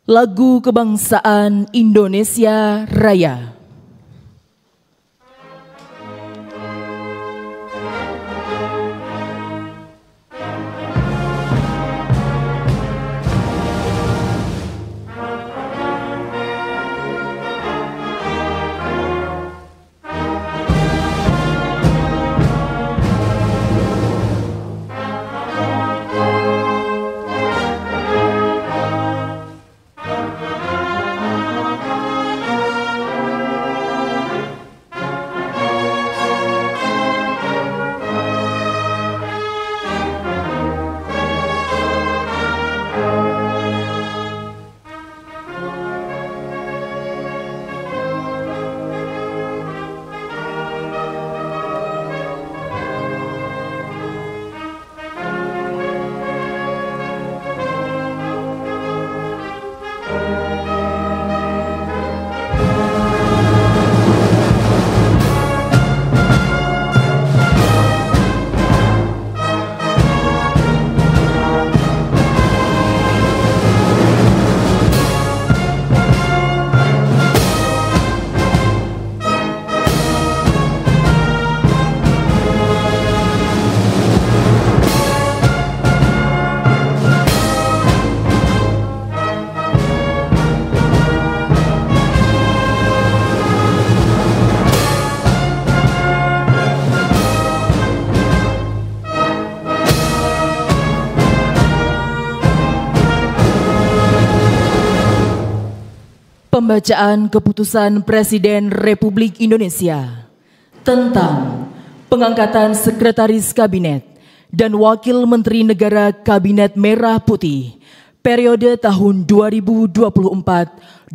Lagu Kebangsaan Indonesia Raya. Pembacaan Keputusan Presiden Republik Indonesia tentang pengangkatan Sekretaris Kabinet dan Wakil Menteri Negara Kabinet Merah Putih periode tahun 2024-2029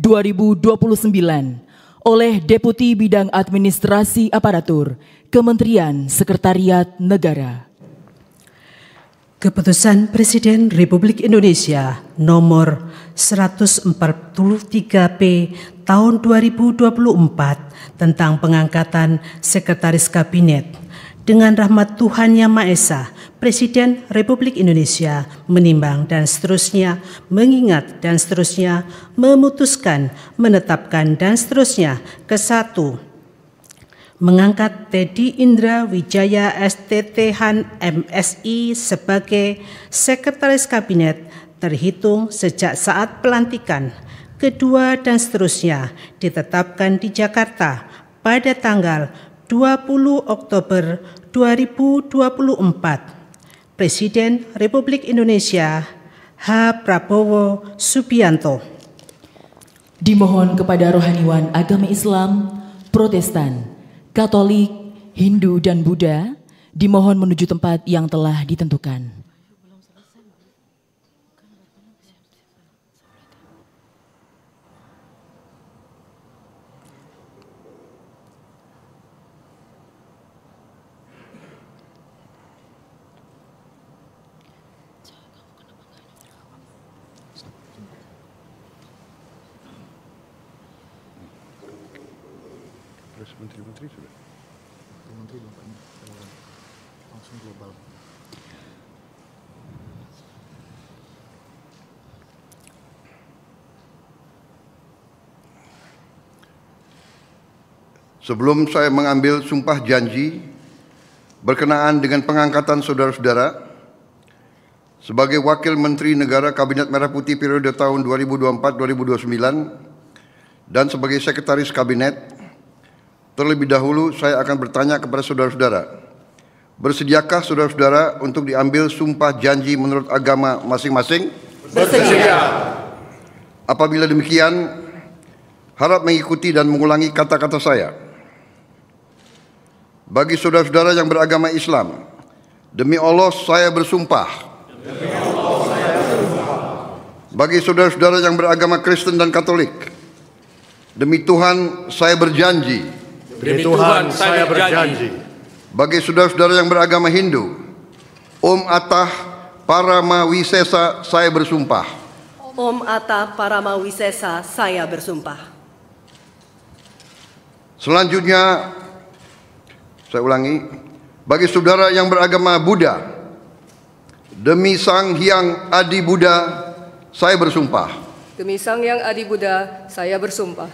oleh Deputi Bidang Administrasi Aparatur Kementerian Sekretariat Negara. Keputusan Presiden Republik Indonesia nomor 143P tahun 2024 tentang pengangkatan Sekretaris Kabinet. Dengan rahmat Tuhan Yang Maha Esa, Presiden Republik Indonesia menimbang dan seterusnya, mengingat dan seterusnya, memutuskan, menetapkan dan seterusnya. Ke-1, mengangkat Teddy Indra Wijaya STThan MSI sebagai Sekretaris Kabinet terhitung sejak saat pelantikan. Kedua dan seterusnya ditetapkan di Jakarta pada tanggal 20 Oktober 2024. Presiden Republik Indonesia H. Prabowo Subianto. Dimohon kepada rohaniwan agama Islam, Protestan, Katolik, Hindu, dan Buddha dimohon menuju tempat yang telah ditentukan. Menteri sudah. Menteri langsung global. Sebelum saya mengambil sumpah janji berkenaan dengan pengangkatan saudara-saudara sebagai Wakil Menteri Negara Kabinet Merah Putih periode tahun 2024-2029 dan sebagai Sekretaris Kabinet, terlebih dahulu saya akan bertanya kepada saudara-saudara, bersediakah saudara-saudara untuk diambil sumpah janji menurut agama masing-masing? Bersedia. Apabila demikian, harap mengikuti dan mengulangi kata-kata saya. Bagi saudara-saudara yang beragama Islam, demi Allah saya bersumpah. Demi Allah saya bersumpah. Bagi saudara-saudara yang beragama Kristen dan Katolik, demi Tuhan saya berjanji. Demi Tuhan saya berjanji. Bagi saudara-saudara yang beragama Hindu, Om Atah Paramawisesa saya bersumpah. Om Atah Paramawisesa saya bersumpah. Selanjutnya, saya ulangi, bagi saudara yang beragama Buddha, demi Sang Hyang Adi Buddha saya bersumpah. Demi Sang Yang Adi Buddha, saya bersumpah.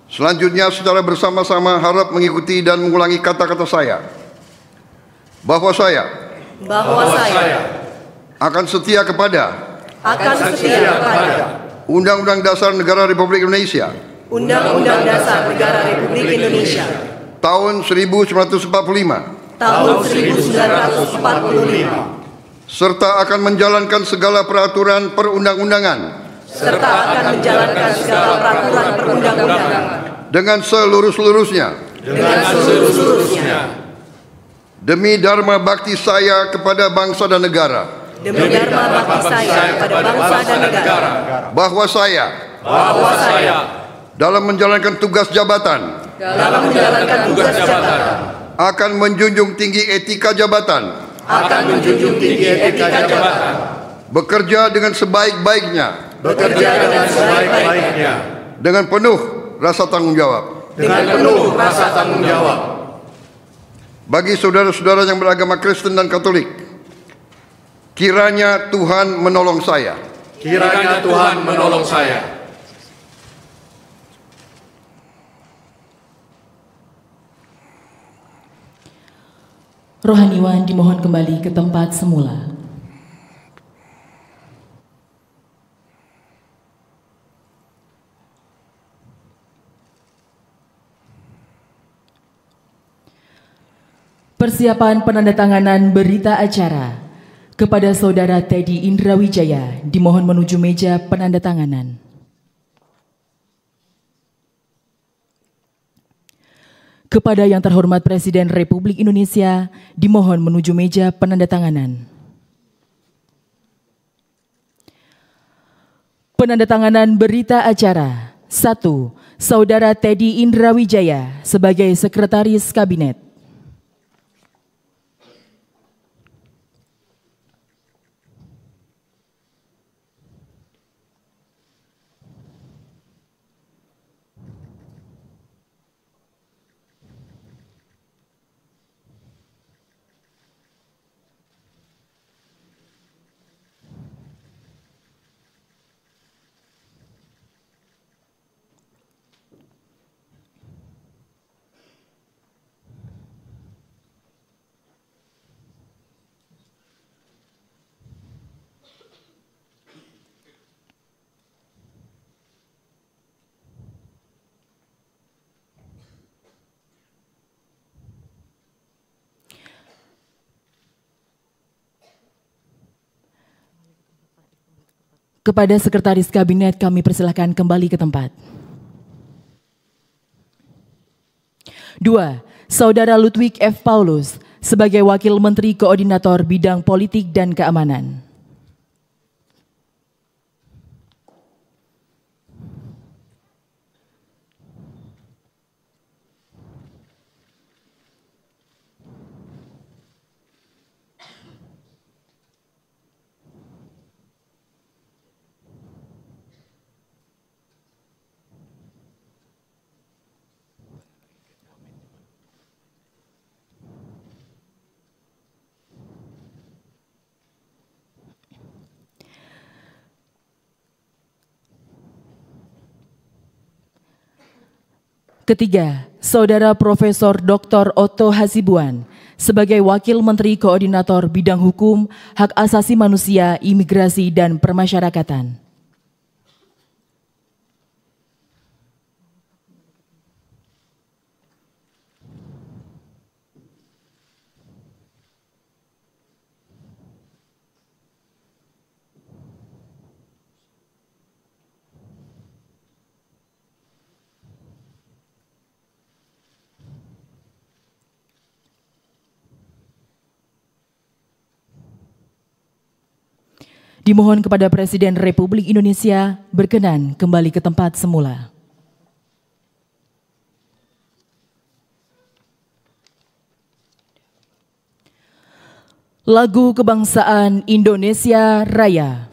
Selanjutnya secara bersama-sama harap mengikuti dan mengulangi kata-kata saya. Bahwa saya akan setia kepada Undang-Undang Dasar Negara Republik Indonesia Undang-Undang Dasar Negara Republik Indonesia tahun 1945 serta akan menjalankan segala peraturan perundang-undangan dengan seluruh-seluruhnya demi dharma bakti saya kepada bangsa dan negara. Bahwa saya dalam menjalankan tugas jabatan akan menjunjung tinggi etika jabatan, bekerja dengan sebaik-baiknya, dengan penuh rasa tanggung jawab. Bagi saudara-saudara yang beragama Kristen dan Katolik, kiranya Tuhan menolong saya. Rohaniwan dimohon kembali ke tempat semula. Persiapan penandatanganan berita acara kepada Saudara Teddy Indrawijaya dimohon menuju meja penandatanganan. Kepada yang terhormat Presiden Republik Indonesia dimohon menuju meja penandatanganan. Penandatanganan berita acara. 1. Saudara Teddy Indrawijaya sebagai Sekretaris Kabinet. Kepada Sekretaris Kabinet kami persilahkan kembali ke tempat. 2. Saudara Ludwig F. Paulus sebagai Wakil Menteri Koordinator Bidang Politik dan Keamanan. Ketiga, Saudara Profesor Dr. Otto Hasibuan sebagai Wakil Menteri Koordinator Bidang Hukum, Hak Asasi Manusia, Imigrasi, dan Permasyarakatan. Dimohon kepada Presiden Republik Indonesia berkenan kembali ke tempat semula. Lagu Kebangsaan Indonesia Raya.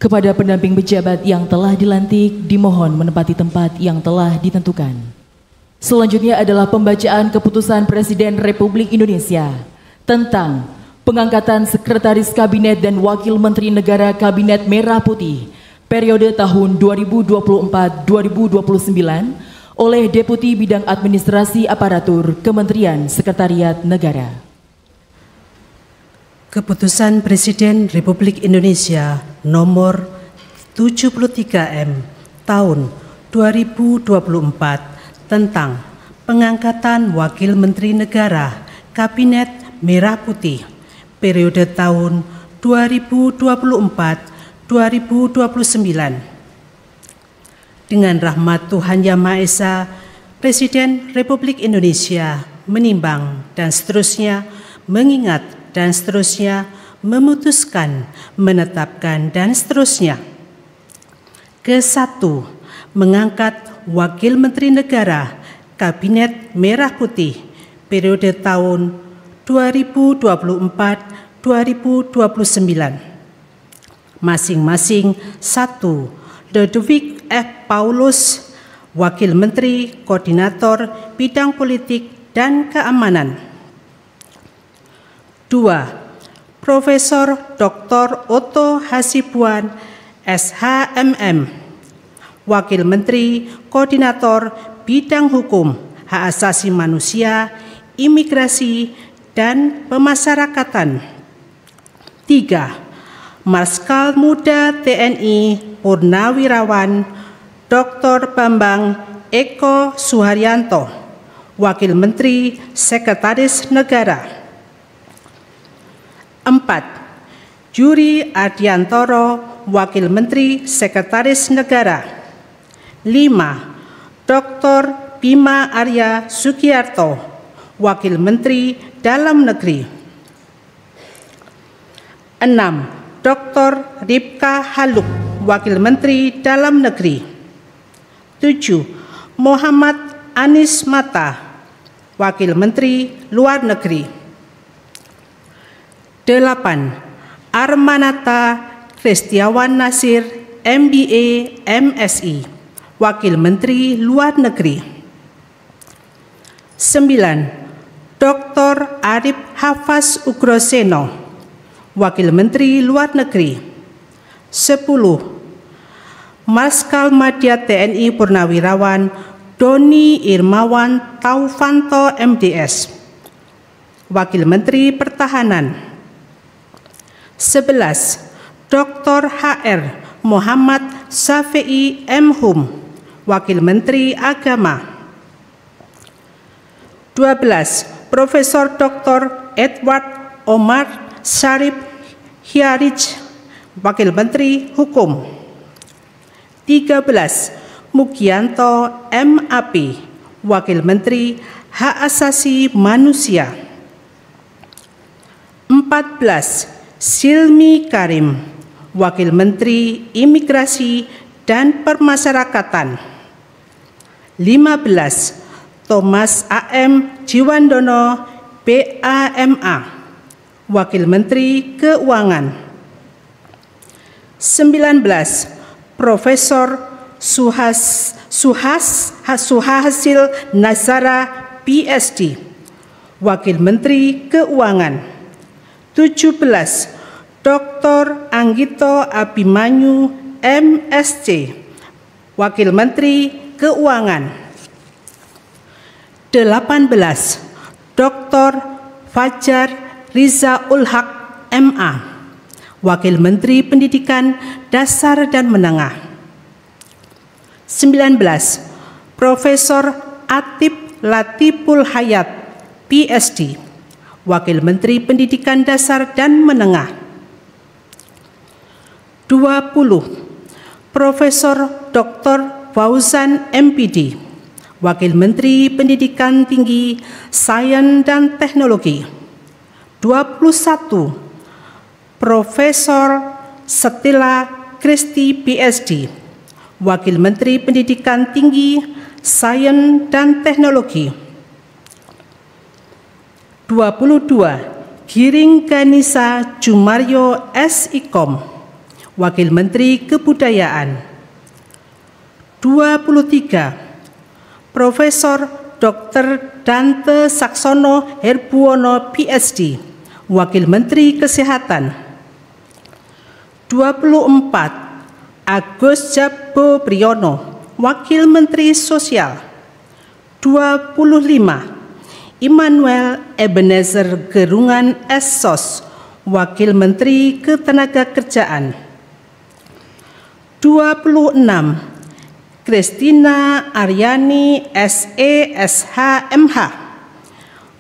Kepada pendamping pejabat yang telah dilantik, dimohon menempati tempat yang telah ditentukan. Selanjutnya adalah pembacaan keputusan Presiden Republik Indonesia tentang pengangkatan Sekretaris Kabinet dan Wakil Menteri Negara Kabinet Merah Putih periode tahun 2024-2029 oleh Deputi Bidang Administrasi Aparatur Kementerian Sekretariat Negara. Keputusan Presiden Republik Indonesia nomor 73M tahun 2024 tentang pengangkatan Wakil Menteri Negara Kabinet Merah Putih periode tahun 2024-2029. Dengan rahmat Tuhan Yang Maha Esa, Presiden Republik Indonesia menimbang dan seterusnya mengingat dan seterusnya memutuskan, menetapkan dan seterusnya. Ke-1, mengangkat Wakil Menteri Negara Kabinet Merah Putih periode tahun 2024-2029. Masing-masing 1. Ludwig F. Paulus, Wakil Menteri Koordinator Bidang Politik dan Keamanan. 2. Profesor Dr. Otto Hasibuan, SHMM, Wakil Menteri Koordinator Bidang Hukum, Hak Asasi Manusia, Imigrasi, dan Pemasyarakatan. 3. Marskal Muda TNI Purnawirawan Dr. Bambang Eko Suharyanto, Wakil Menteri Sekretaris Negara. 4. Juri Adiantoro, Wakil Menteri Sekretaris Negara. 5. Dr. Bima Arya Sugiarto, Wakil Menteri Dalam Negeri. 6. Dr. Ripka Haluk, Wakil Menteri Dalam Negeri. 7. Muhammad Anies Mata, Wakil Menteri Luar Negeri. 8. Armanata Kristiawan Nasir, MBA, MSI, Wakil Menteri Luar Negeri. 9. Dr. Arif Hafaz Ugroseno, Wakil Menteri Luar Negeri. 10. Marskal Madya TNI Purnawirawan Doni Irmawan Taufanto, MDS, Wakil Menteri Pertahanan. 11. Dr. HR Muhammad Syafi'i M. Hum, Wakil Menteri Agama. 12. Profesor Dr. Edward Omar Syarif Hiarij, Wakil Menteri Hukum. 13. Mugianto MAP, Wakil Menteri Hak Asasi Manusia. 14. Silmi Karim, Wakil Menteri Imigrasi dan Permasyarakatan. 15. Thomas A.M. Jiwandono, BAMA, Wakil Menteri Keuangan. 19. Profesor Suhasil Nazara, PSD, Wakil Menteri Keuangan. 17. Dr. Anggito Abimanyu, MSc, Wakil Menteri Keuangan. 18. Dr. Fajar Riza Ulhaq, MA, Wakil Menteri Pendidikan Dasar dan Menengah. 19. Profesor Atip Latiful Hayat, PSD, Wakil Menteri Pendidikan Dasar dan Menengah. 20. Profesor Dr. Fauzan MPD, Wakil Menteri Pendidikan Tinggi, Sains dan Teknologi. 21. Profesor Stella Kristi, PSD, Wakil Menteri Pendidikan Tinggi, Sains dan Teknologi. 22. Giring Ganisa Jumario SIKOM, Wakil Menteri Kebudayaan. 23. Profesor Dr. Dante Saksono Herbuwono PhD, Wakil Menteri Kesehatan. 24. Agus Jabo Priyono, Wakil Menteri Sosial. 25. Immanuel Ebenezer Gerungan SSOS, Wakil Menteri Ketenagakerjaan. 26. Kristina Aryani SESH MH,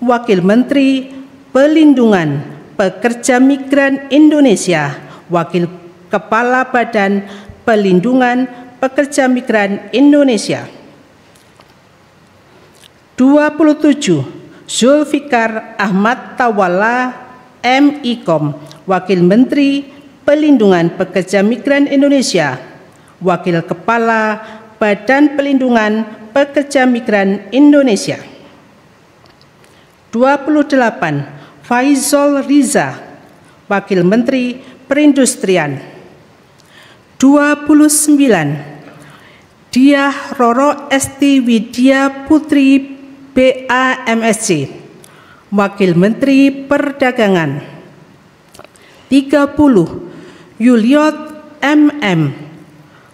Wakil Menteri Pelindungan Pekerja Migran Indonesia, Wakil Kepala Badan Pelindungan Pekerja Migran Indonesia. 27. Zulfikar Ahmad Tawala MIKOM, Wakil Menteri Pelindungan Pekerja Migran Indonesia, Wakil Kepala Badan Pelindungan Pekerja Migran Indonesia. 28. Faizol Riza, Wakil Menteri Perindustrian. 29. Diah Roro Esti Widya Putri BAMSC, Wakil Menteri Perdagangan. 30. Yuliot MM,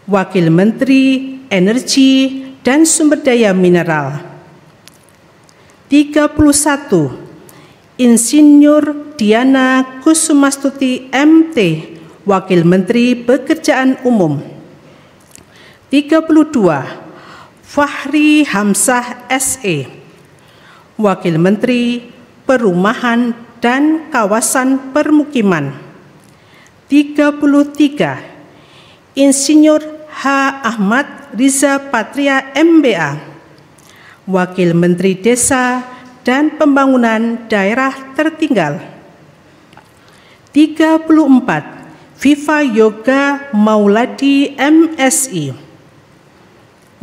Wakil Menteri Energi dan Sumber Daya Mineral. 31. Insinyur Diana Kusumastuti MT, Wakil Menteri Pekerjaan Umum. 32. Fahri Hamzah SE, Wakil Menteri Perumahan dan Kawasan Permukiman. 33. Insinyur H. Ahmad Riza Patria MBA, Wakil Menteri Desa dan Pembangunan Daerah Tertinggal. 34. Viva Yoga Mauladi MSI,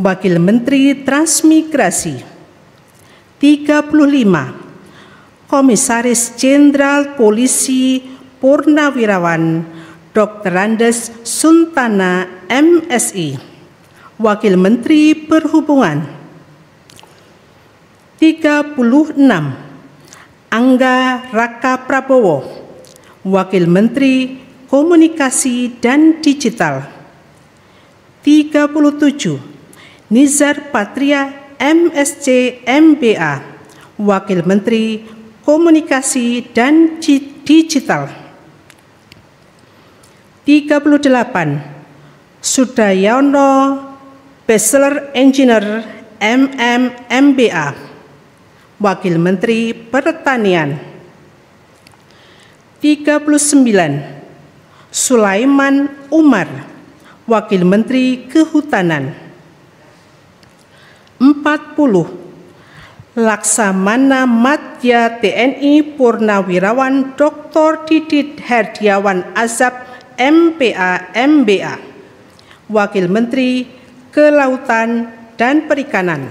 Wakil Menteri Transmigrasi. 35. Komisaris Jenderal Polisi Purnawirawan Dr. Andes Suntana MSI, Wakil Menteri Perhubungan. 36. Angga Raka Prabowo, Wakil Menteri Komunikasi dan Digital. 37. Nizar Patria MSc MBA, Wakil Menteri Komunikasi dan Digital. 38. Sudayono Bachelor Engineer MM MBA, Wakil Menteri Pertanian. 39. Sulaiman Umar, Wakil Menteri Kehutanan. 40. Laksamana Madya TNI Purnawirawan Dr. Didit Herdiawan Azab MPA MBA, Wakil Menteri Kelautan dan Perikanan.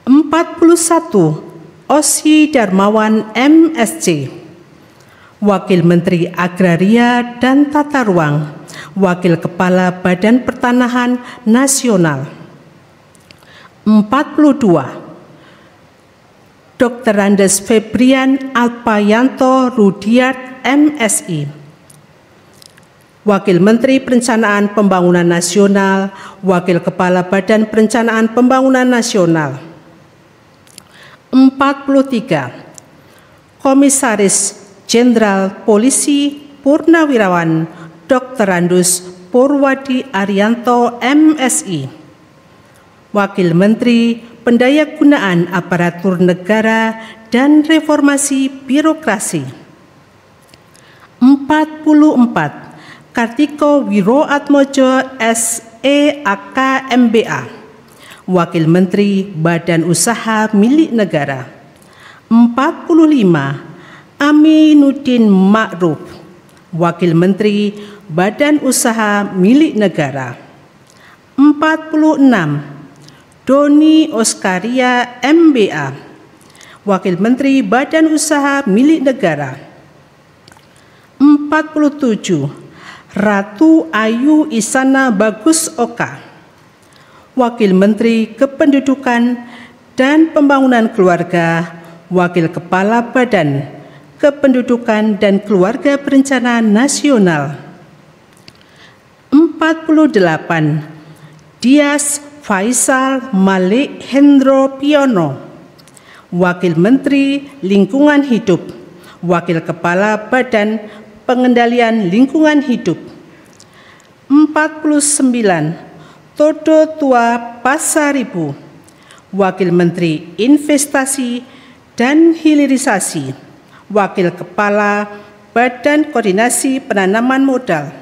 41. Osi Darmawan MSc, Wakil Menteri Agraria dan Tata Ruang, Wakil Kepala Badan Pertanahan Nasional. 42. Dr. Andes Febrian Alpayanto Rudiat MSI, Wakil Menteri Perencanaan Pembangunan Nasional, Wakil Kepala Badan Perencanaan Pembangunan Nasional. 43. Komisaris Jenderal Polisi Purnawirawan Dr. Andus Purwadi Arianto MSI, Wakil Menteri Pendayagunaan Aparatur Negara dan Reformasi Birokrasi. 44. Kartiko Wiroatmojo SEAK MBA, Wakil Menteri Badan Usaha Milik Negara. 45. Aminuddin Ma'ruf, Wakil Menteri Badan Usaha Milik Negara. 46. Doni Oskaria MBA, Wakil Menteri Badan Usaha Milik Negara. 47. 47, Ratu Ayu Isana Bagus Oka, Wakil Menteri Kependudukan dan Pembangunan Keluarga, Wakil Kepala Badan Kependudukan dan Keluarga Perencanaan Nasional. 48, Dias Faisal Malik Hendro Piono, Wakil Menteri Lingkungan Hidup, Wakil Kepala Badan Pengendalian Lingkungan Hidup. 49, Todo Tua Pasaribu, Wakil Menteri Investasi dan Hilirisasi, Wakil Kepala Badan Koordinasi Penanaman Modal.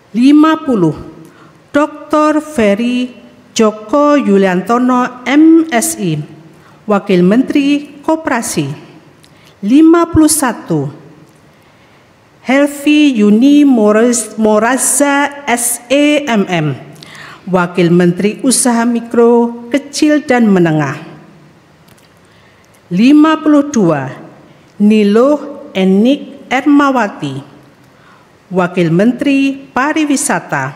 50, Dr. Ferry Joko Yuliantono MSI, Wakil Menteri Koperasi. 51, Helvi Yuni Moraza SEMM, Wakil Menteri Usaha Mikro, Kecil dan Menengah. 52, Niluh Enik Ermawati, Wakil Menteri Pariwisata.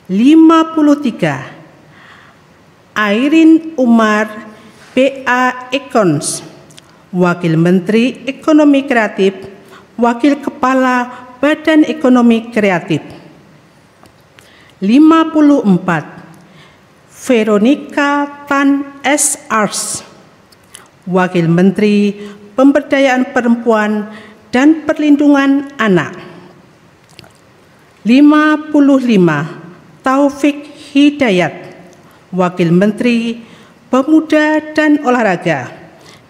53, Airin Umar BA Ekons, Wakil Menteri Ekonomi Kreatif, Wakil Kepala Badan Ekonomi Kreatif. 54, Veronica Tan S.Ars, Wakil Menteri Pemberdayaan Perempuan dan Perlindungan Anak. 55, Taufik Hidayat, Wakil Menteri Pemuda dan Olahraga.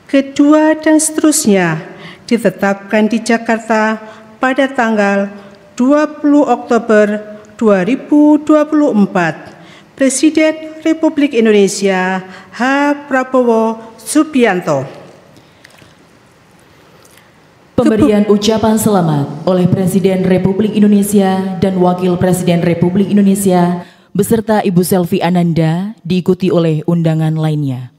Kedua dan seterusnya ditetapkan di Jakarta pada tanggal 20 Oktober 2024. Presiden Republik Indonesia H. Prabowo Subianto. Pemberian ucapan selamat oleh Presiden Republik Indonesia dan Wakil Presiden Republik Indonesia beserta Ibu Selvi Ananda diikuti oleh undangan lainnya.